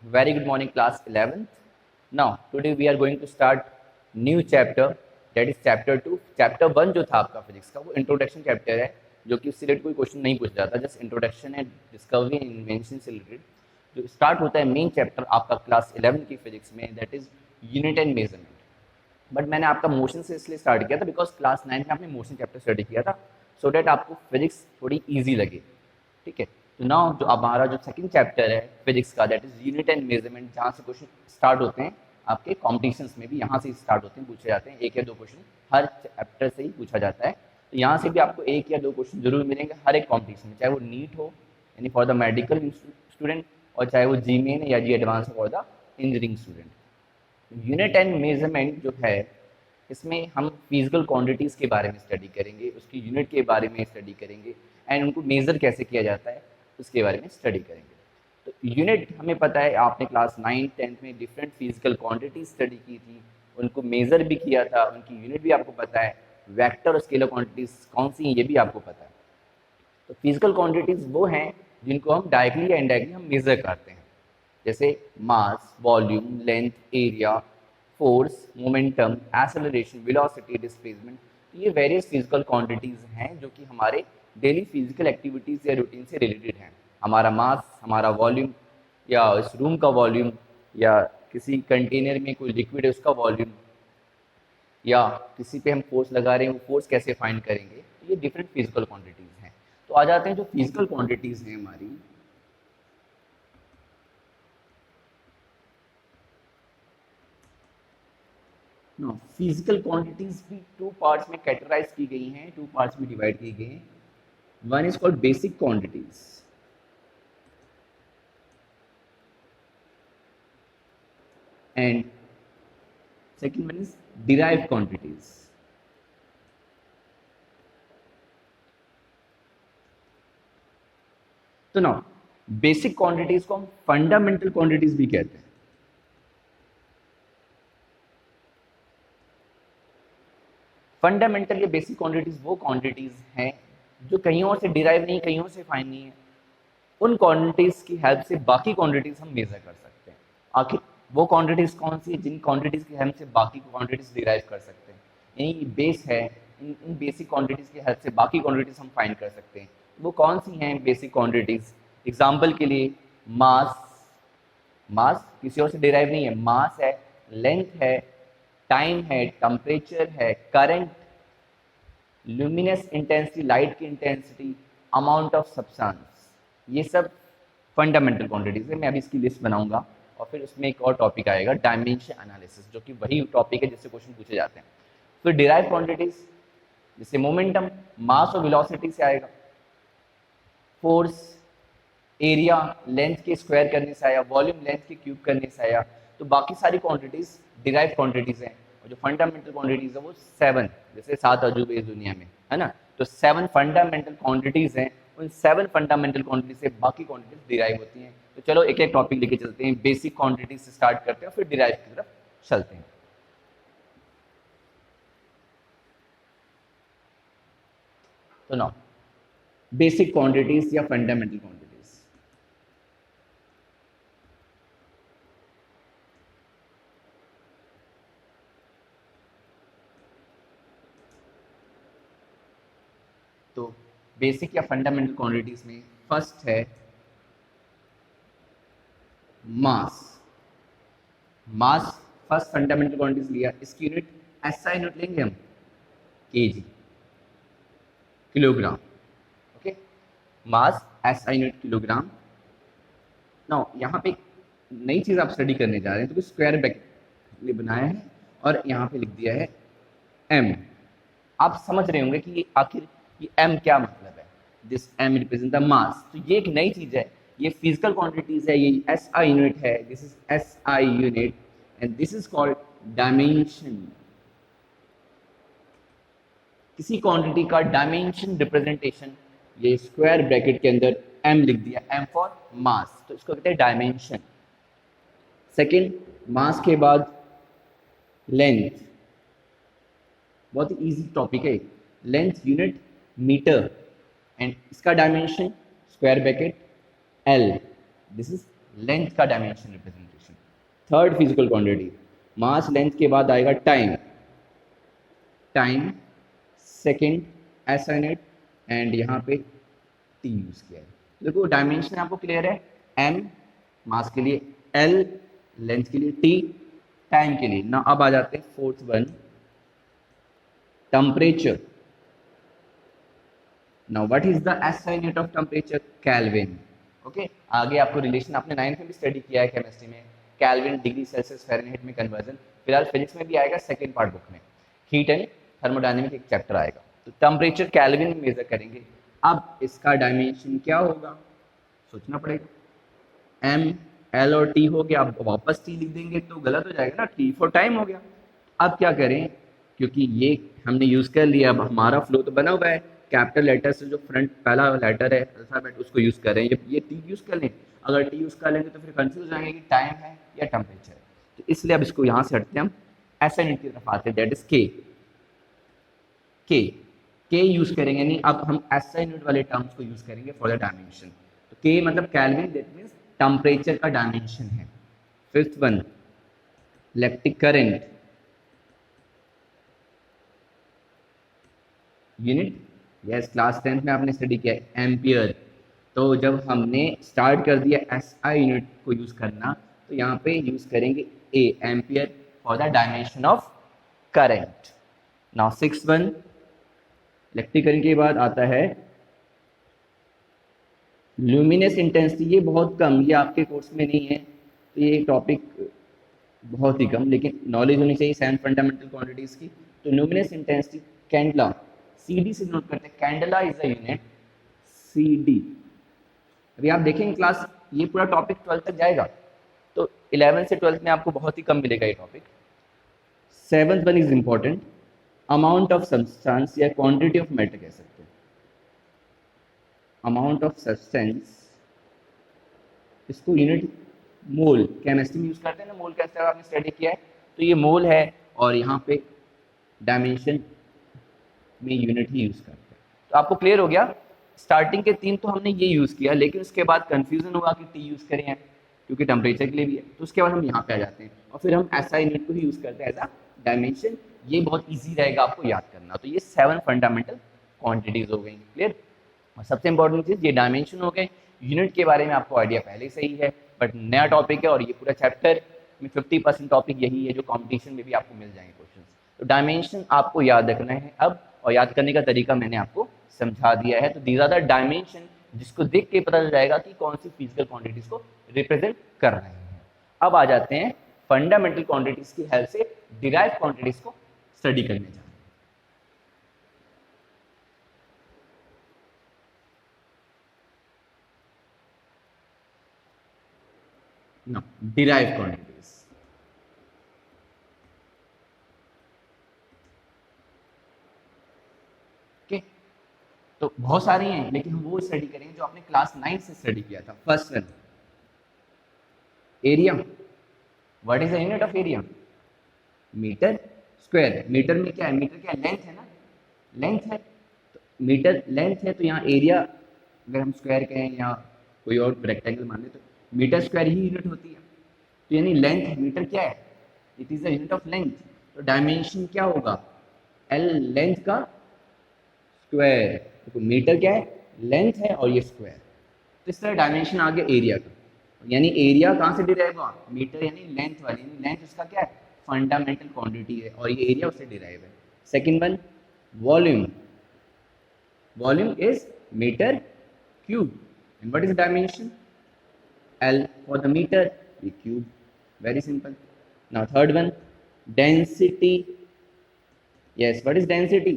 Very good morning, class 11th. Now, today we are going to start new chapter, that is chapter 2. Chapter 1 जो था आपका physics का, वो introduction chapter है, जो कि उससे रिलेटेड कोई क्वेश्चन नहीं पूछा जाता, जस्ट इंट्रोडक्शन है, डिस्कवरी एंड इन्वेंशन से रिलेटेड जो स्टार्ट होता है मेन चैप्टर आपका क्लास 11 की फिजिक्स में, that is unit and measurement. But मैंने आपका मोशन से इसलिए स्टार्ट किया था बिकॉज क्लास 9 में आपने मोशन चैप्टर स्टडी किया था, सो डैट आपको फिजिक्स थोड़ी ईजी लगे. ठीक है, तो नाउ जो हमारा जो सेकंड चैप्टर है फिजिक्स का, that is unit and measurement, जहाँ से क्वेश्चन स्टार्ट होते हैं आपके कॉम्पिटिशन्स में भी यहाँ से स्टार्ट होते हैं, पूछे जाते हैं. एक या दो क्वेश्चन हर चैप्टर से ही पूछा जाता है, तो यहाँ से भी आपको एक या दो क्वेश्चन जरूर मिलेंगे हर एक कॉम्पिटिशन में, चाहे वो नीट हो यानी फॉर द मेडिकल स्टूडेंट, और चाहे वो जी मेन या JEE advance for the engineering student. Unit and measurement जो है, इसमें हम फिजिकल क्वांटिटीज़ के बारे में स्टडी करेंगे, उसकी यूनिट के बारे में स्टडी करेंगे, एंड उनको मेज़र कैसे किया जाता है उसके बारे में स्टडी करेंगे. तो यूनिट हमें पता है, आपने क्लास 9-10 में डिफरेंट फिजिकल क्वांटिटीज स्टडी की थी, उनको मेज़र भी किया था, उनकी यूनिट भी आपको पता है, वेक्टर और स्केलर क्वांटिटीज़ कौन सी हैं ये भी आपको पता है. तो फिजिकल क्वांटिटीज़ वो हैं जिनको हम डायरेक्टली या इनडायरेक्टली हम मेज़र करते हैं, जैसे mass, volume, length, area, force, momentum, acceleration, velocity, displacement. तो ये वेरियस फिजिकल क्वांटिटीज़ हैं जो कि हमारे डेली फिजिकल एक्टिविटीज़ या रूटीन से रिलेटेड हैं. हमारा मास, हमारा वॉल्यूम, या इस रूम का वॉल्यूम, या किसी कंटेनर में कोई लिक्विड है उसका वॉल्यूम, या किसी पे हम फोर्स लगा रहे हैं वो फोर्स कैसे फाइंड करेंगे. तो ये डिफरेंट फिजिकल क्वांटिटीज़ हैं. तो आ जाते हैं जो फिजिकल क्वांटिटीज़ हैं हमारी. नो, फिजिकल क्वांटिटीज भी टू पार्ट्स में कैटेगराइज की गई हैं, टू पार्ट्स में डिवाइड की गई हैं. One is called basic quantities and second one is derived quantities. तो ना, बेसिक क्वांटिटीज को हम फंडामेंटल क्वांटिटीज भी कहते हैं. फंडामेंटल या बेसिक क्वांटिटीज वो क्वांटिटीज हैं जो कहीं और से डिराइव नहीं, कहीं और से फाइंड नहीं है. उन क्वांटिटीज की हेल्प से बाकी क्वांटिटीज हम मेजर कर सकते हैं. आखिर वो क्वांटिटीज कौन सी है जिन क्वांटिटीज की हेल्प से बाकी क्वांटिटीज डिराइव कर सकते हैं, यही बेस है. इन बेसिक क्वांटिटीज की हेल्प से बाकी क्वांटिटीज हम फाइंड कर सकते हैं. वो कौन सी हैं बेसिक क्वांटिटीज? एग्जाम्पल के लिए मास. मास किसी और से डिराइव नहीं है, मास है, लेंथ है, टाइम है, टेम्परेचर है, करंट, ल्यूमिनस इंटेंसिटी, लाइट की इंटेंसिटी, अमाउंट ऑफ सब्सटेंस, ये सब फंडामेंटल क्वांटिटीज है. मैं अभी इसकी लिस्ट बनाऊंगा और फिर उसमें एक और टॉपिक आएगा, डायमेंशन एनालिसिस, जो कि वही टॉपिक है जिससे क्वेश्चन पूछे जाते हैं. फिर डिराइव क्वांटिटीज जैसे मोमेंटम, मास और वेलोसिटी से आएगा. फोर्स, एरिया लेंथ के स्क्वायर करने से आया, वॉल्यूम लेंथ के क्यूब करने से आया. तो बाकी सारी क्वांटिटीज डिराइव क्वांटिटीज हैं, और जो फंडामेंटल क्वांटिटीज है वो 7, जैसे 7 अजूबे इस दुनिया में है ना. तो 7 फंडामेंटल क्वांटिटीज हैं, उन 7 फंडामेंटल क्वांटिटीज से बाकी क्वांटिटीज डिराइव होती हैं. तो चलो एक एक टॉपिक लेके चलते हैं, बेसिक क्वांटिटीज से स्टार्ट करते हैं फिर डिराइव की तरफ चलते हैं. तो ना, बेसिक क्वांटिटीज या फंडामेंटल क्वांटिटीज. तो बेसिक या फंडामेंटल क्वांटिटीज में फर्स्ट है मास. मास फर्स्ट फंडामेंटल क्वांटिटीज लिया, इसकी यूनिट एसआई यूनिट लेंगे हम, केजी, किलोग्राम. ओके, मास एसआई यूनिट किलोग्राम. नाउ यहाँ पे नई चीज आप स्टडी करने जा रहे हैं, तो स्क्वायर ब्रैकेट बनाया है और यहाँ पे लिख दिया है एम. आप समझ रहे होंगे कि ये आखिर ये एम क्या मतलब है. This M represent the mass. तो ये एक नई चीज है, ये फिजिकल क्वांटिटीज है, ये एस आई यूनिट है, this is S I unit and this is called dimension. किसी क्वांटिटी का डायमेंशन रिप्रेजेंटेशन ये स्क्वायर ब्रैकेट के अंदर एम लिख दिया, एम फॉर मास, तो इसको कहते हैं डायमेंशन. सेकेंड, मास के बाद लेंथ. बहुत ही इजी टॉपिक है. लेंथ यूनिट मीटर एंड इसका dimension square bracket L, this is length का dimension representation. Third physical quantity, mass length के बाद आएगा time, time second S I net, and यहाँ पे टी यूज किया है। देखो डायमेंशन आपको क्लियर है, एम मास के लिए, एल लेंथ के लिए, टी टाइम के लिए ना। अब आ जाते हैं fourth one, temperature. Now what is the SI unit of temperature? Kelvin. Okay, आगे आपको रिलेशन आपने 9th में भी स्टडी किया है केमिस्ट्री में, केल्विन डिग्री सेल्सियस फ़ारेनहाइट में कन्वर्जन। फिलहाल फिजिक्स में भी आएगा सेकंड पार्ट बुक में, हीट एंड थर्मोडायनेमिक एक चैप्टर आएगा, तो टेम्परेचर केल्विन में मेजर करेंगे। अब इसका डायमेंशन क्या होगा, सोचना पड़ेगा। एम एल और टी हो गया, अब वापस टी लिख देंगे तो गलत हो जाएगा ना, टी फॉर टाइम हो गया। अब क्या करें, क्योंकि ये हमने यूज कर लिया, अब हमारा फ्लो तो बना हुआ है, कैपिटल लेटर से जो फ्रंट पहला लेटर है अल्फाबेट उसको यूज करें, ये टी यूज कर लें। अगर टी यूज कर लेंगे तो फिर कंफ्यूज हो जाएंगे कि टाइम है या टेम्परेचर है, तो इसलिए अब इसको यहाँ से हटते हैं, हम एसआई यूनिट की तरफ आते हैं, दैट इज के। के यूज करेंगे, नहीं अब हम एसआई यूनिट वाले टर्म्स को यूज करेंगे फॉर द डायमेंशन। तो के मतलब केल्विन, दैट मींस टेम्परेचर का डायमेंशन है। Fifth one, electric current, unit, yes class 10th में आपने स्टडी किया है, एम्पियर। तो जब हमने स्टार्ट कर दिया एसआई यूनिट को यूज करना, तो यहाँ पे यूज करेंगे A, ampere for the dimension of current. Now six one, electric current के बाद आता है ल्यूमिनस इंटेंसिटी। ये बहुत कम, ये आपके कोर्स में नहीं है, तो ये टॉपिक बहुत ही कम, लेकिन नॉलेज होनी चाहिए 7 फंडामेंटल क्वांटिटीज की। तो ल्यूमिनस इंटेंसिटी कैंडला, CD से नोट करते हैं, candela is a unit, CD। अभी आप देखेंगे क्लास, ये पूरा टॉपिक 12th तक जाएगा, तो 11th से 12th में आपको बहुत ही कम मिलेगा ये topic. Seventh one is important, amount of substance या क्वांटिटी ऑफ मैटर कह सकते हैं, अमाउंट ऑफ सब्सटेंस, इसको यूनिट मोल, केमिस्ट्री में यूज करते हैं ना, मोल कैसे आपने स्टडी किया है, तो ये मोल है, और यहाँ पे डायमेंशन में यूनिट ही यूज करते हैं। तो आपको क्लियर हो गया, स्टार्टिंग के 3 तो हमने ये यूज किया, लेकिन उसके बाद कंफ्यूजन हुआ कि टी यूज करें क्योंकि टेम्परेचर के लिए भी है, तो उसके बाद हम यहाँ पे आ जाते हैं, और फिर हम एसआई यूनिट को ही यूज करते हैं एज अ डायमेंशन। ये बहुत ईजी रहेगा आपको याद करना। तो ये 7 फंडामेंटल क्वांटिटीज हो गई, क्लियर। और सबसे इंपॉर्टेंट चीज ये डायमेंशन हो गए, यूनिट के बारे में आपको आइडिया पहले से ही है, बट नया टॉपिक है, और ये पूरा चैप्टर में 50% टॉपिक यही है जो कॉम्पिटिशन में भी आपको मिल जाएंगे क्वेश्चन। तो डायमेंशन आपको याद रखना है अब, और याद करने का तरीका मैंने आपको समझा दिया है। तो दीज आर द डायमेंशन, जिसको देख के पता चल जाएगा कि कौन सी फिजिकल क्वांटिटीज को रिप्रेजेंट कर रहे हैं। अब आ जाते हैं फंडामेंटल क्वांटिटीज की हेल्प से डिराइव क्वांटिटीज को स्टडी करने जा रहे हैं। Now, derived quantities. Okay, तो बहुत सारी हैं, लेकिन हम वो स्टडी करेंगे जो आपने क्लास 9 से स्टडी किया था। First one, area. What is the unit of area? Metre square. Metre में क्या है, मीटर क्या है, लेंथ है ना, लेंथ है, तो मीटर लेंथ है, तो यहाँ एरिया अगर हम स्क्वायर कहें या कोई और रेक्टेंगल मान ले तो मीटर स्क्वायर ही यूनिट होती है। तो यानी लेंथ, मीटर क्या है, it is the unit of length. तो डायमेंशन क्या होगा, एल लेंथ का स्क्वायर। तो मीटर क्या है, लेंथ है, और ये स्क्वायर। तो इस तरह डायमेंशन आ गया एरिया का, यानी एरिया कहाँ से डिराइव हुआ, मीटर यानी लेंथ वाली, यानी लेंथ उसका क्या है, फंडामेंटल क्वांटिटी है, और ये एरिया उससे डिराइव है। Second one, volume. Volume is metre cube, and what is dimension, L for the meter, the cube, very simple. Now third one, density. Yes, what is density?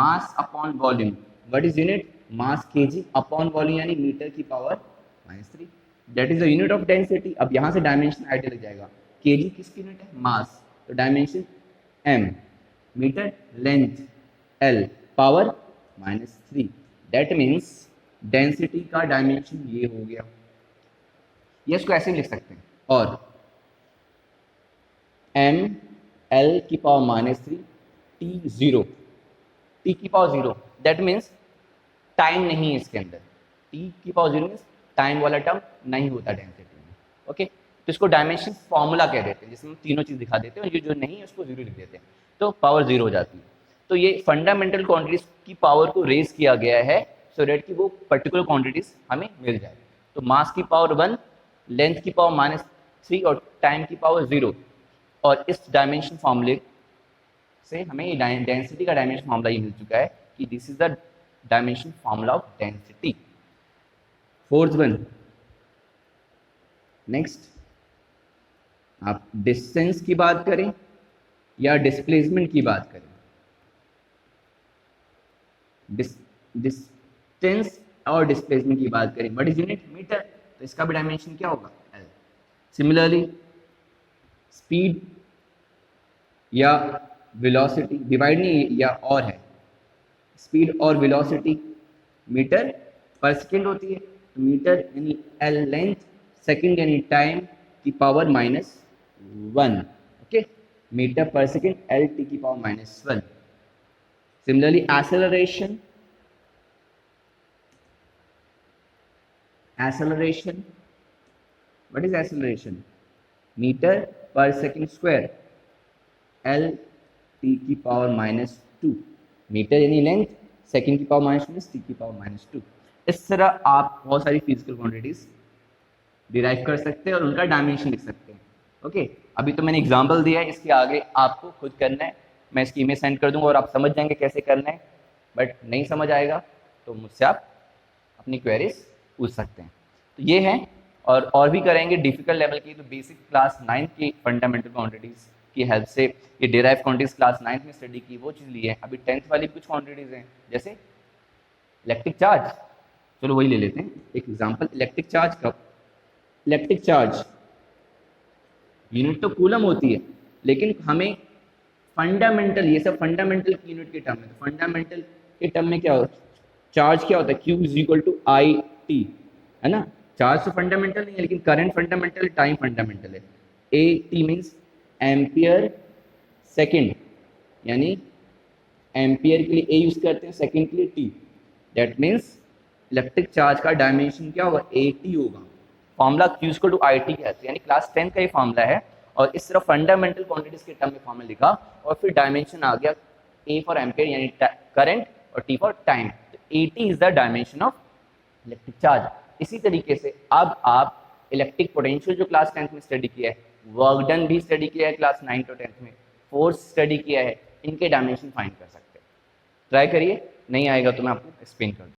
Mass upon volume. What is unit? Mass kg upon volume, यानी metre की power -3, that is the unit of density. अब यहाँ से dimension idea लग जाएगा, kg किसकी unit है, mass, तो dimension m, metre, length l, power -3, that means density का डायमेंशन ये हो गया। ये इसको ऐसे लिख सकते हैं, और m l की पावर -3 t 0, t की पावर 0, दैट मीन्स टाइम नहीं है इसके अंदर, t की पावर 0 मीन्स टाइम वाला टर्म नहीं होता डेंसिटी में। ओके, तो इसको डायमेंशन फॉर्मूला कह देते हैं, जिसमें हम तीनों चीज़ दिखा देते हैं और ये जो नहीं है उसको जीरो लिख देते हैं, तो पावर जीरो हो जाती है। तो ये फंडामेंटल क्वांटिटीज की पावर को रेज किया गया है सो डेट कि वो पर्टिकुलर क्वांटिटीज हमें मिल जाए। तो मास की पावर 1, लेंथ की पावर -3 और टाइम की पावर 0। और इस डायमेंशन फॉर्मूले से हमें डेंसिटी का डायमेंशन फॉर्मूला ये मिल चुका है कि this is the dimension formula of density. Fourth one, next, आप डिस्टेंस की बात करें या डिस्प्लेसमेंट की बात करें, डिस्टेंस और डिस्प्लेसमेंट की बात करें, व्हाट इज यूनिट? मीटर, तो इसका भी डायमेंशन क्या होगा? एल। सिमिलरली स्पीड या वेलोसिटी, डिवाइड नहीं या और है, स्पीड और वेलोसिटी मीटर पर सेकेंड होती है, तो मीटर यानी एल लेंथ, सेकेंड यानी टाइम की पावर -1, ओके, मीटर पर सेकेंड एल टी की power -1। Similarly acceleration, what is acceleration? Metre पर सेकेंड स्क्वायर एल टी की पावर -2, मीटर यानी लेंथ, सेकेंड की पावर -1 टी की पावर -2। इस तरह आप बहुत सारी फिजिकल क्वांटिटीज डिराइव कर सकते हैं और उनका डायमेंशन लिख सकते हैं। ओके, अभी तो मैंने एग्जांपल दिया है, इसके आगे आपको खुद करना है। मैं इसकी इमेज सेंड कर दूंगा और आप समझ जाएंगे कैसे करना है, बट नहीं समझ आएगा तो मुझसे आप अपनी क्वेरीज पूछ सकते हैं। तो ये है, और भी करेंगे डिफिकल्ट लेवल की, तो बेसिक क्लास 9 की फंडामेंटल क्वांटिटीज की हेल्प से ये डिराइव क्वांटिटीज क्लास 9 में स्टडी की, वो चीज़ ली है। अभी 10th वाली कुछ क्वांटिटीज हैं, जैसे इलेक्ट्रिक चार्ज, चलो वही ले लेते हैं एक एग्जांपल। इलेक्ट्रिक चार्ज कब, इलेक्ट्रिक चार्ज यूनिट तो कूलम होती है, लेकिन हमें फंडामेंटल, ये सब फंडामेंटल की यूनिट के टर्म में, तो फंडामेंटल के टर्म में क्या होता है, चार्ज क्या होता है, Q = I/T, है ना। चार्ज तो फंडामेंटल नहीं है, लेकिन करंट फंडामेंटल है, टाइम फंडामेंटल है। AT मीन्स एम्पियर सेकेंड, यानी एम्पियर के लिए A यूज करते हैं, सेकेंड के लिए T। That means electric charge का डायमेंशन क्या होगा, AT होगा। फॉर्मूला Q = IT कहते हैं, यानी क्लास 10 का ये फॉर्मूला है। और इस तरह फंडामेंटल क्वांटिटीज के टर्म में फॉर्मूला लिखा और फिर डायमेंशन आ गया, A फॉर एम्पियर यानी करंट और T फॉर टाइम। तो AT is the dimension of electric charge. इसी तरीके से अब आप इलेक्ट्रिक पोटेंशियल जो क्लास 10th में स्टडी किया है, वर्क डन भी स्टडी किया है क्लास 9 और 10th में, फोर्स स्टडी किया है, इनके डायमेंशन फाइंड कर सकते हैं। ट्राई करिए, नहीं आएगा तो मैं आपको एक्सप्लेन कर दूँ।